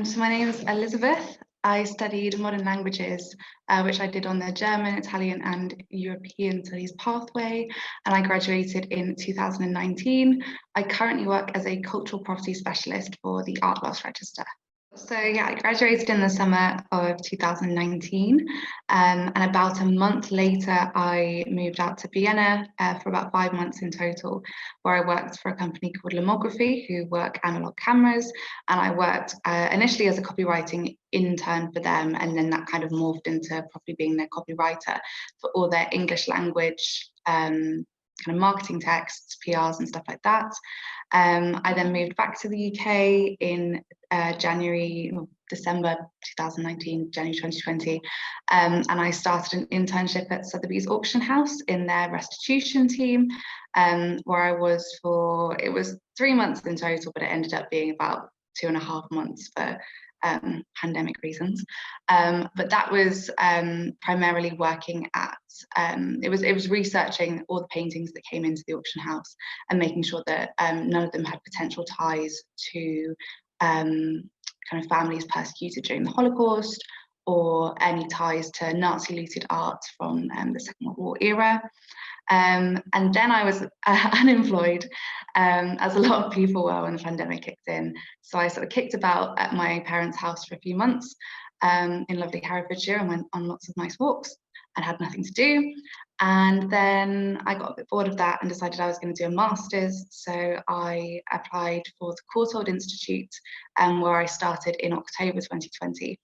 So my name is Elizabeth. I studied modern languages, which I did on the German, Italian and European studies pathway, and I graduated in 2019. I currently work as a cultural property specialist for the Art Loss Register. So yeah, I graduated in the summer of 2019, and about a month later, I moved out to Vienna for about 5 months in total, where I worked for a company called Lomography, who work analog cameras, and I worked initially as a copywriting intern for them, and then that kind of morphed into probably being their copywriter for all their English language kind of marketing texts, PRs and stuff like that. I then moved back to the UK in December 2019, January 2020, and I started an internship at Sotheby's Auction House in their restitution team, where I was it was 3 months in total, but it ended up being about 2.5 months for pandemic reasons. But that was primarily working at, it was researching all the paintings that came into the auction house and making sure that none of them had potential ties to kind of families persecuted during the Holocaust, or any ties to Nazi looted art from the Second World War era. And then I was unemployed, as a lot of people were when the pandemic kicked in. So I sort of kicked about at my parents' house for a few months in lovely Herefordshire, and went on lots of nice walks and had nothing to do. And then I got a bit bored of that and decided I was going to do a master's. So I applied for the Courtauld Institute, where I started in October 2020.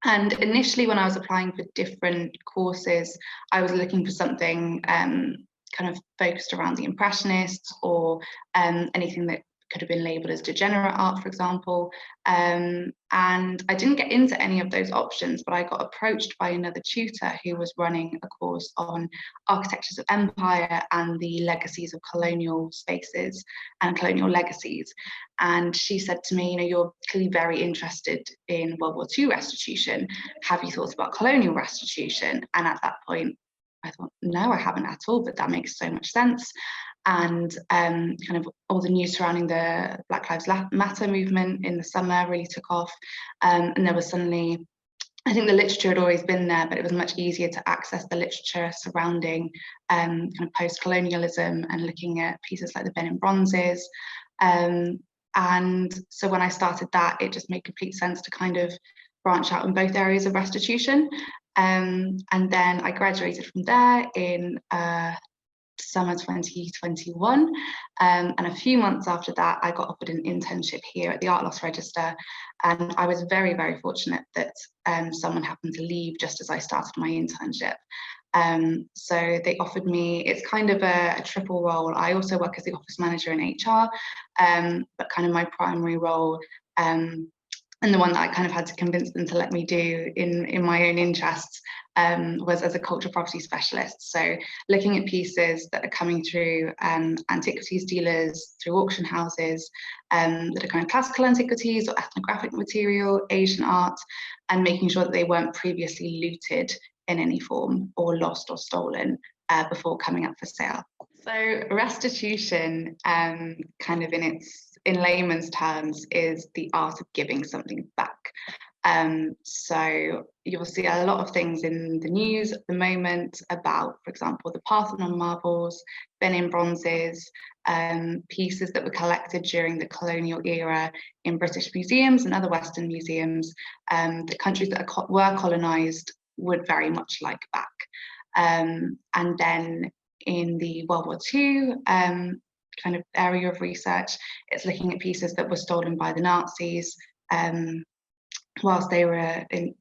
And initially, when I was applying for different courses, I was looking for something kind of focused around the Impressionists, or anything that could have been labelled as degenerate art, for example. And I didn't get into any of those options, but I got approached by another tutor who was running a course on architectures of empire and the legacies of colonial spaces and colonial legacies. And she said to me, you know, you're clearly very interested in World War II restitution. Have you thought about colonial restitution? And at that point, I thought, no, I haven't at all, but that makes so much sense. And kind of all the news surrounding the Black Lives Matter movement in the summer really took off. And there was suddenly, I think the literature had always been there, but it was much easier to access the literature surrounding kind of post-colonialism and looking at pieces like the Benin bronzes. And so when I started that, it just made complete sense to kind of branch out in both areas of restitution. And then I graduated from there in summer 2021, and a few months after that I got offered an internship here at the Art Loss Register, and I was very, very fortunate that someone happened to leave just as I started my internship. So they offered me, it's kind of a triple role. I also work as the office manager in HR, but kind of my primary role, and the one that I kind of had to convince them to let me do in my own interests, was as a cultural property specialist. So looking at pieces that are coming through antiquities dealers, through auction houses, that are kind of classical antiquities or ethnographic material, Asian art, and making sure that they weren't previously looted in any form or lost or stolen before coming up for sale. So restitution, kind of in layman's terms, is the art of giving something back. So you'll see a lot of things in the news at the moment about, for example, the Parthenon marbles, Benin bronzes, pieces that were collected during the colonial era in British museums and other Western museums, that countries that were colonised would very much like back. And then in the World War II kind of area of research, it's looking at pieces that were stolen by the Nazis whilst they were in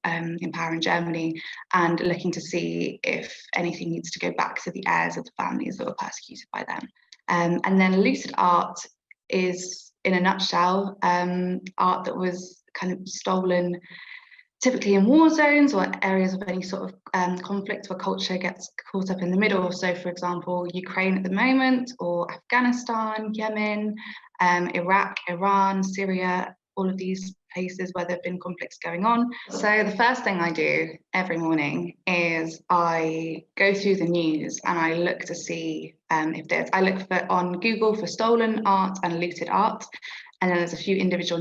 power in Germany, and looking to see if anything needs to go back to the heirs of the families that were persecuted by them. And then looted art is, in a nutshell, art that was kind of stolen typically in war zones or areas of any sort of conflict where culture gets caught up in the middle. So, for example, Ukraine at the moment, or Afghanistan, Yemen, Iraq, Iran, Syria, all of these places where there have been conflicts going on. So the first thing I do every morning is I go through the news and I look to see if I look on Google for stolen art and looted art, And then there's a few individual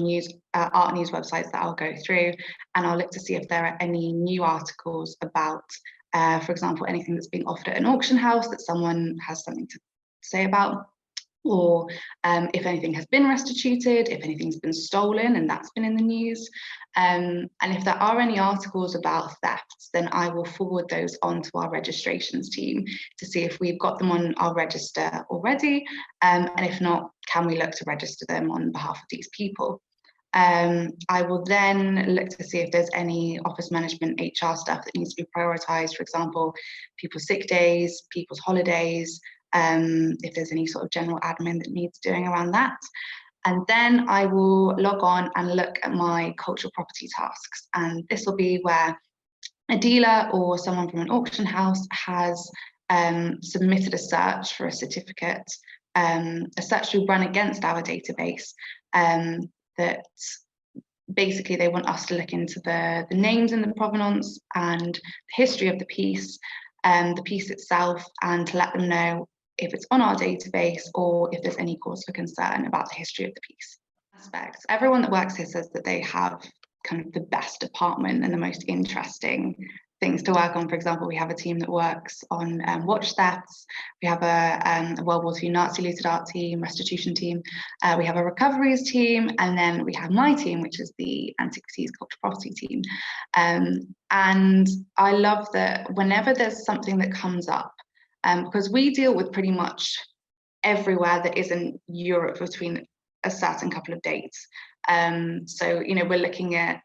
art news websites that I'll go through, and I'll look to see if there are any new articles about, for example, anything that's being offered at an auction house that someone has something to say about, or if anything has been restituted, if anything's been stolen and that's been in the news. And if there are any articles about thefts, then I will forward those on to our registrations team to see if we've got them on our register already. And if not, can we look to register them on behalf of these people? I will then look to see if there's any office management HR stuff that needs to be prioritised, for example, people's sick days, people's holidays, if there's any sort of general admin that needs doing around that. And then I will log on and look at my cultural property tasks. And this will be where a dealer or someone from an auction house has submitted a search for a certificate, a search we run against our database, that basically they want us to look into the names and the provenance and the history of the piece itself, and to let them know if it's on our database or if there's any cause for concern about the history of the piece. Aspects. Everyone that works here says that they have kind of the best department and the most interesting things to work on. For example, we have a team that works on watch thefts. We have a World War II Nazi looted art team, restitution team. We have a recoveries team, and then we have my team, which is the antiquities cultural property team. And I love that whenever there's something that comes up, because we deal with pretty much everywhere that isn't Europe between a certain couple of dates. So, you know, we're looking at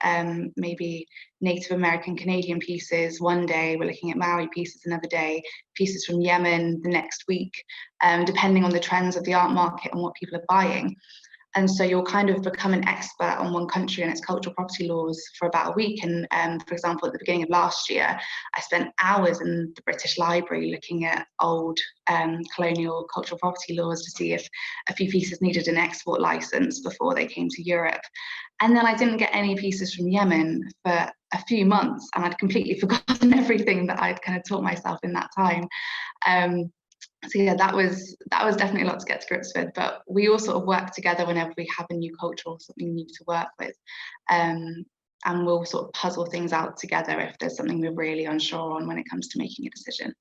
maybe Native American Canadian pieces one day, we're looking at Maori pieces another day, pieces from Yemen the next week, depending on the trends of the art market and what people are buying. And so you'll kind of become an expert on one country and its cultural property laws for about a week. And for example, at the beginning of last year, I spent hours in the British Library looking at old colonial cultural property laws to see if a few pieces needed an export license before they came to Europe. And then I didn't get any pieces from Yemen for a few months, and I'd completely forgotten everything that I'd kind of taught myself in that time. So yeah, that was definitely a lot to get to grips with, but we all sort of work together whenever we have a new culture or something new to work with, and we'll sort of puzzle things out together if there's something we're really unsure on when it comes to making a decision.